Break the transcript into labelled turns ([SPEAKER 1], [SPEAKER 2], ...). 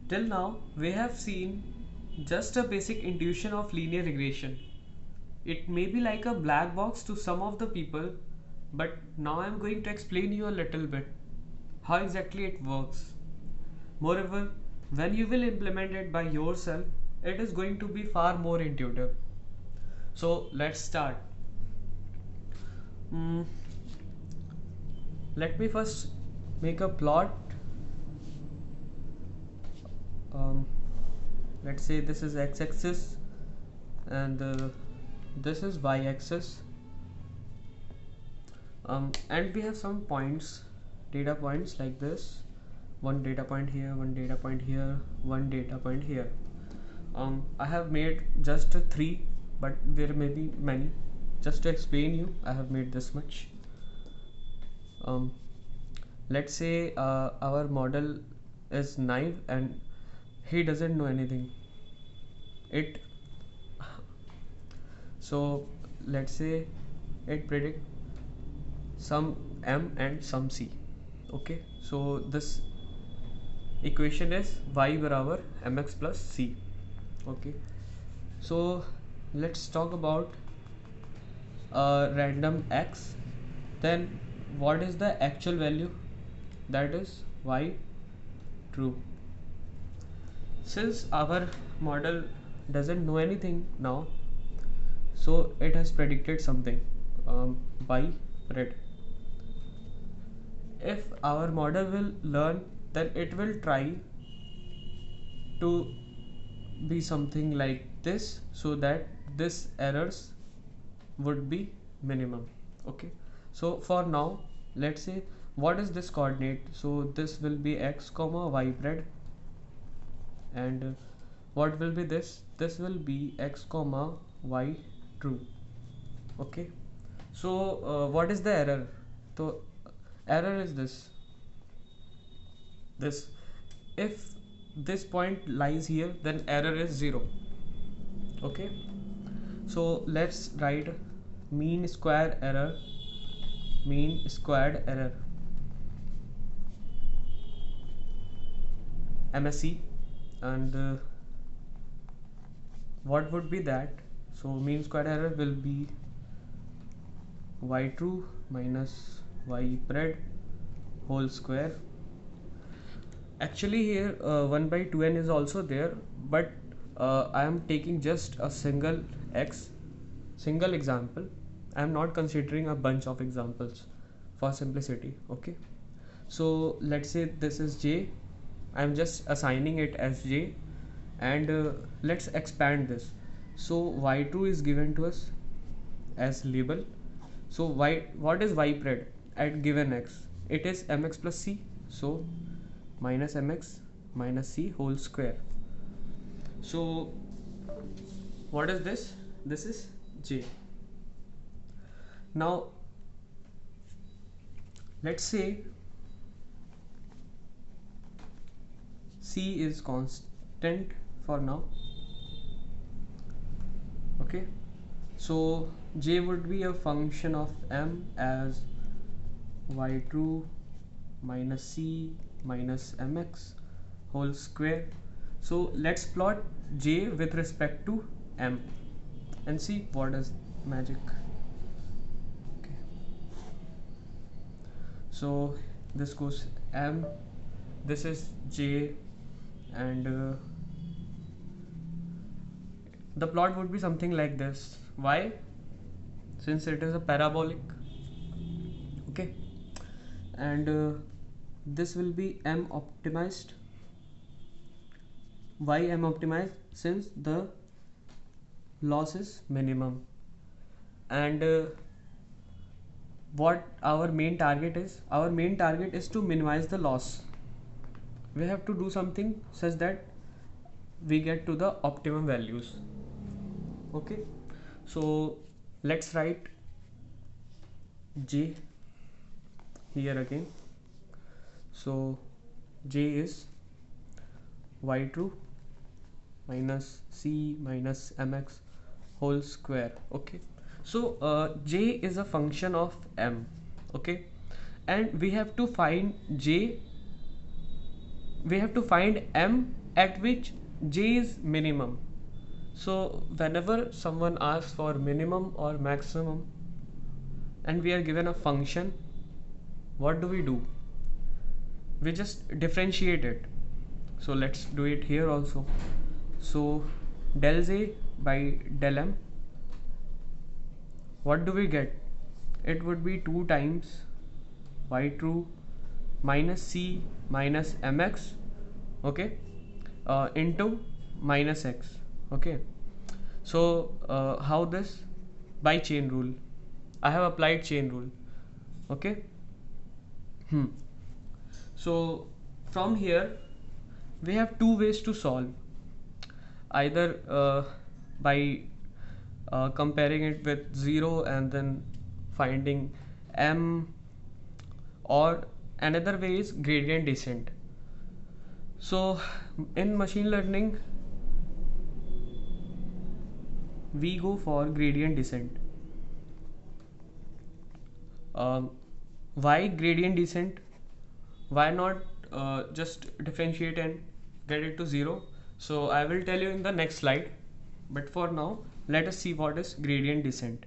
[SPEAKER 1] Till now, we have seen just a basic intuition of linear regression. It may be like a black box to some of the people, but now I am going to explain you a little bit how exactly it works. Moreover, when you will implement it by yourself, it is going to be far more intuitive. So let's start. Mm, Let me first make a plot. Um, let's say this is x-axis and this is y-axis, and we have some points, data points like this. One data point here, one data point here, one data point here. I have made just three, but there may be many. Just to explain you, I have made this much. Let's say our model is naive and he doesn't know anything. It so let's say it predict some m and some c. Okay, so this equation is y barabar mx plus c. Okay, so let's talk about random x. Then what is the actual value? That is y true. Since our model doesn't know anything now, so it has predicted something by pred. If our model will learn, then it will try to be something like this, so that this errors would be minimum. Okay, so for now, let's say what is this coordinate? So this will be x comma y pred, and what will be this? This will be x comma y true. Okay, so what is the error? So error is this. If this point lies here, then error is 0. Okay, so let's write mean squared error MSE, and what would be that? So mean squared error will be y true minus y pred whole square. Actually here 1 by 2n is also there, but I am taking just a single example. I am not considering a bunch of examples for simplicity. Okay, so let's say this is j. I am just assigning it as j, and let's expand this. So y2 is given to us as label. So what is y pred at given x? It is mx plus c, so minus mx minus c whole square. So what is this? This is j. Now let's say c is constant for now. Okay, so j would be a function of m as y true minus c minus mx whole square. So let's plot j with respect to m and see what is magic. Okay, so this goes m, this is j, and the plot would be something like this. Why? Since it is a parabolic. Okay, and this will be m optimized. Why m optimized? Since the loss is minimum, and what our main target is? Our main target is to minimize the loss. We have to do something such that we get to the optimum values. Okay, so let's write j here again. So j is y true minus c minus mx whole square. Okay, so j is a function of m. Okay, and we have to find m at which j is minimum. So whenever someone asks for minimum or maximum and we are given a function, what do? We just differentiate it. So let's do it here also. So del z by del m, what do we get? It would be 2 times y true minus c minus mx, okay, into minus x, okay. So how this? By chain rule. I have applied chain rule, okay. So from here we have two ways to solve, either by comparing it with 0 and then finding m, or another way is gradient descent. So in machine learning we go for gradient descent. Why gradient descent? Why not just differentiate and get it to 0? So I will tell you in the next slide, but for now let us see what is gradient descent.